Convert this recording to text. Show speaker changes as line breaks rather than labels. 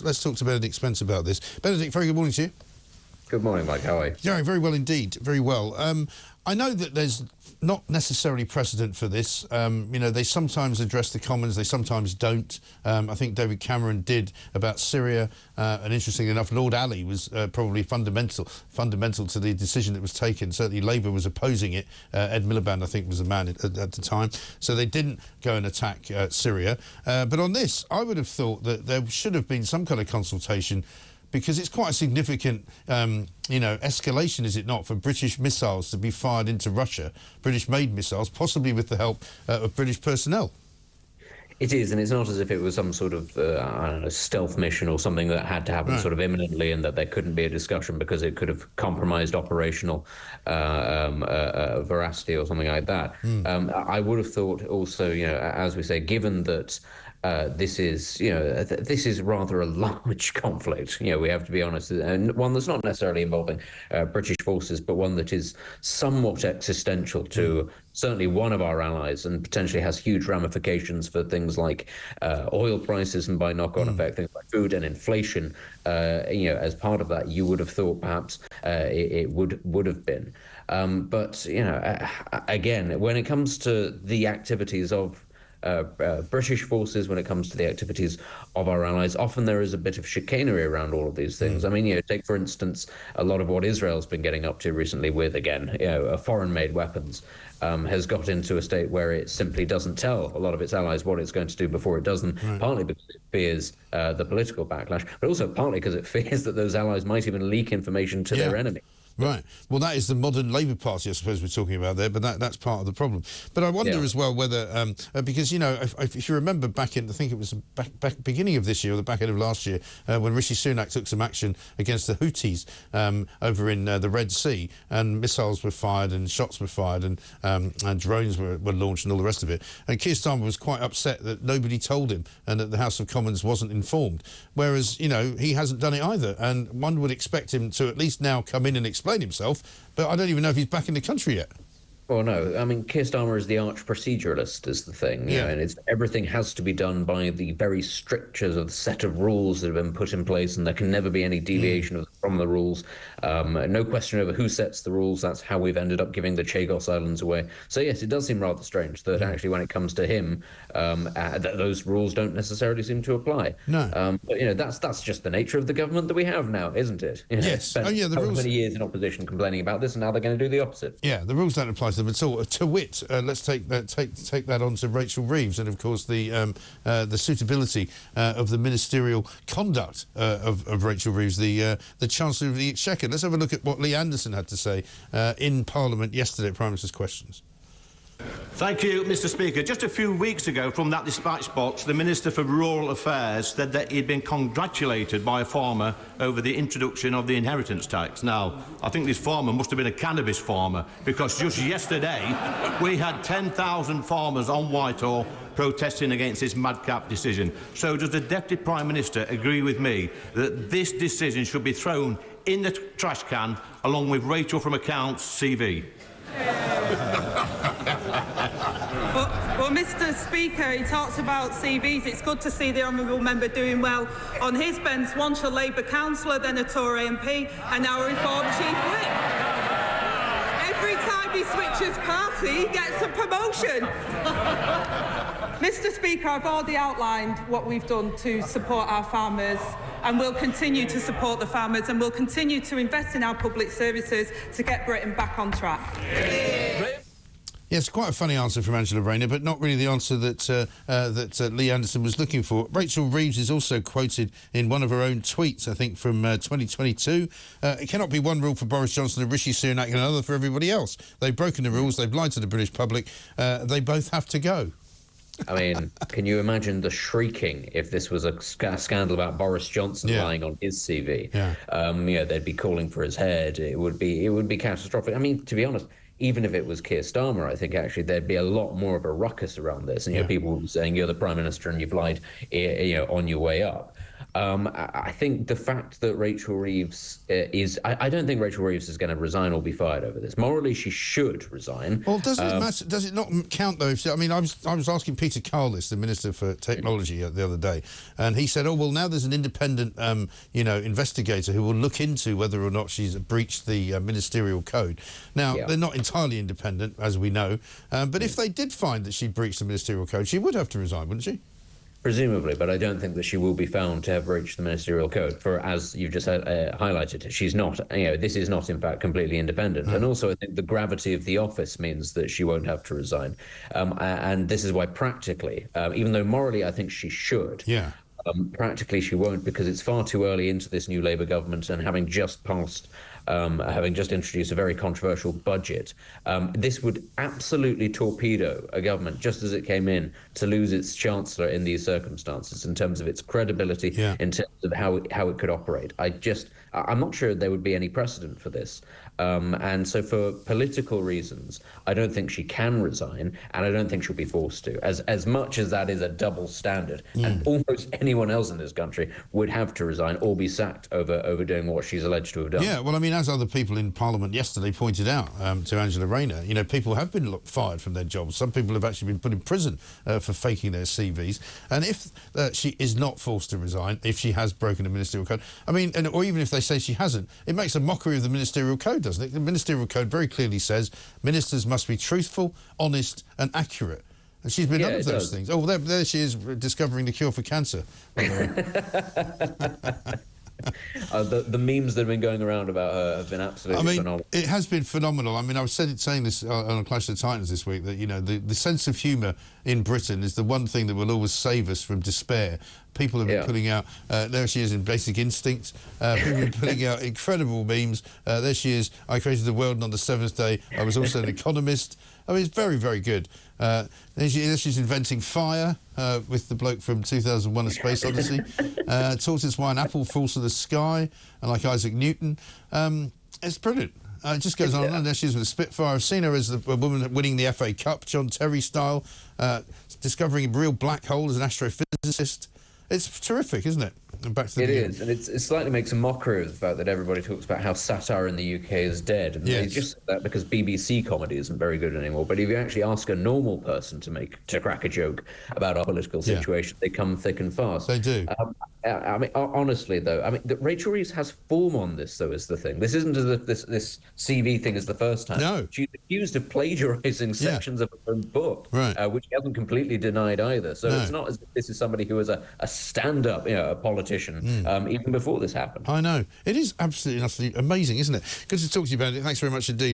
let's talk to Benedict Spence about this. Benedict, very good morning to you.
Good morning, Mike. How are you?
Yeah, very well indeed. Very well. I know that there's not necessarily precedent for this. They sometimes address the Commons, they sometimes don't. I think David Cameron did about Syria, and interestingly enough, Lord Ali was probably fundamental to the decision that was taken. Certainly Labour was opposing it. Ed Miliband, I think, was the man at the time. So they didn't go and attack Syria. But on this, I would have thought that there should have been some kind of consultation, because it's quite a significant, escalation, is it not, for British missiles to be fired into Russia, British-made missiles, possibly with the help of British personnel.
It is, and it's not as if it was some sort of, stealth mission or something that had to happen sort of imminently, and that there couldn't be a discussion because it could have compromised operational veracity or something like that. I would have thought also, as we say, given that this is rather a large conflict. We have to be honest, and one that's not necessarily involving British forces, but one that is somewhat existential to certainly one of our allies, and potentially has huge ramifications for things like oil prices, and by knock-on effect things like food and inflation. As part of that, you would have thought perhaps it would have been. But again, when it comes to the activities of British forces, when it comes to the activities of our allies, often there is a bit of chicanery around all of these things. I mean, take for instance a lot of what Israel's been getting up to recently with, again, foreign-made weapons, has got into a state where it simply doesn't tell a lot of its allies what it's going to do before it does them, partly because it fears the political backlash, but also partly because it fears that those allies might even leak information to their enemy.
Right. Well, that is the modern Labour Party, I suppose, we're talking about there, but that's part of the problem. But I wonder as well whether, because, if you remember back in, I think it was back beginning of this year or the back end of last year, when Rishi Sunak took some action against the Houthis over in the Red Sea, and missiles were fired and shots were fired and drones were launched and all the rest of it. And Keir Starmer was quite upset that nobody told him and that the House of Commons wasn't informed. Whereas, he hasn't done it either. And one would expect him to at least now come in and explain himself, but I don't even know if he's back in the country yet.
Well, no. I mean, Keir Starmer is the arch proceduralist, is the thing. And everything has to be done by the very strictures of the set of rules that have been put in place, and there can never be any deviation from the rules. No question over who sets the rules. That's how we've ended up giving the Chagos Islands away. So, yes, it does seem rather strange that actually when it comes to him, that those rules don't necessarily seem to apply.
No.
But, that's just the nature of the government that we have now, isn't it?
Yes.
Spent
the rules.
Many years in opposition complaining about this, and now they're going to do the opposite.
Yeah, the rules don't apply to them at all. To wit, let's take that on to Rachel Reeves, and of course the suitability of the ministerial conduct of Rachel Reeves, the Chancellor of the Exchequer. Let's have a look at what Lee Anderson had to say in Parliament yesterday at Prime Minister's Questions.
Thank you, Mr. Speaker. Just a few weeks ago, from that dispatch box, the Minister for Rural Affairs said that he'd been congratulated by a farmer over the introduction of the inheritance tax. Now, I think this farmer must have been a cannabis farmer, because just yesterday we had 10,000 farmers on Whitehall protesting against this madcap decision. So does the Deputy Prime Minister agree with me that this decision should be thrown in the trash can along with Rachel from Accounts' CV?
Well, Mr. Speaker, he talks about CVs. It's good to see the honourable member doing well on his bench. Once a Labour councillor, then a Tory MP, and now a Reform Chief Whip. Every time he switches party, he gets a promotion. Mr. Speaker, I've already outlined what we've done to support our farmers, and we'll continue to support the farmers, and we'll continue to invest in our public services to get Britain back on track.
Yes, quite a funny answer from Angela Rayner, but not really the answer that Lee Anderson was looking for. Rachel Reeves is also quoted in one of her own tweets, I think, from 2022. It cannot be one rule for Boris Johnson and Rishi Sunak and another for everybody else. They've broken the rules, they've lied to the British public, they both have to go.
I mean, can you imagine the shrieking if this was a scandal about Boris Johnson lying on his CV? They'd be calling for his head. It would be catastrophic. I mean, to be honest, even if it was Keir Starmer, I think actually there'd be a lot more of a ruckus around this, and people would be saying you're the Prime Minister and you've lied, on your way up. I think the fact that Rachel Reeves I don't think Rachel Reeves is going to resign or be fired over this. Morally, she should resign.
Well, does it matter? Does it not count though? I mean, I was asking Peter Carlis, the Minister for Technology, the other day, and he said, "Oh well, now there's an independent, investigator who will look into whether or not she's breached the ministerial code." Now, they're not entirely independent, as we know, but if they did find that she breached the ministerial code, she would have to resign, wouldn't she?
Presumably, but I don't think that she will be found to have breached the ministerial code. For, as you've just highlighted, she's not. This is not, in fact, completely independent. And also, I think the gravity of the office means that she won't have to resign. And this is why, practically, even though morally I think she should.
Yeah.
Practically, she won't, because it's far too early into this new Labour government, and having just introduced a very controversial budget, this would absolutely torpedo a government just as it came in to lose its Chancellor in these circumstances in terms of its credibility, in terms of how it could operate. I'm not sure there would be any precedent for this. And so for political reasons, I don't think she can resign, and I don't think she'll be forced to. As much as that is a double standard, and almost anyone else in this country would have to resign or be sacked over doing what she's alleged to have done.
Yeah, well, I mean, as other people in Parliament yesterday pointed out to Angela Rayner, people have been fired from their jobs. Some people have actually been put in prison for faking their CVs. And if she is not forced to resign, if she has broken the ministerial code, I mean, or even if they say she hasn't, it makes a mockery of the ministerial code, doesn't it? The ministerial code very clearly says ministers must be truthful, honest and accurate. And she's been none of those things. Oh, there she is, discovering the cure for cancer.
The memes that have been going around about her have been absolutely phenomenal.
It has been phenomenal. I mean, I was saying this on Clash of the Titans this week, that, the sense of humour in Britain is the one thing that will always save us from despair. People have been putting out, there she is in Basic Instinct, people have been putting out incredible memes. There she is, I created the world, and on the seventh day I was also an economist. I mean, it's very, very good. She's inventing fire with the bloke from 2001: A Space Odyssey. Tortoise why an apple falls to the sky, and like Isaac Newton. It's brilliant. It just goes on and on. There she is with a Spitfire. I've seen her as a woman winning the FA Cup, John Terry style, discovering a real black hole as an astrophysicist. It's terrific, isn't it? And back to the beginning.
Is, and it slightly makes a mockery of the fact that everybody talks about how satire in the UK is dead. And they just say that because BBC comedy isn't very good anymore. But if you actually ask a normal person to crack a joke about our political situation, they come thick and fast.
They do.
I mean, honestly, though, Rachel Reeves has form on this, though, is the thing. This isn't this CV thing is the first time.
No.
She's accused of plagiarising sections of her own book, which she hasn't completely denied either. So it's not as if this is somebody who is a stand-up, a politician, even before this happened.
I know. It is absolutely amazing, isn't it? Good to talk to you about it. Thanks very much indeed.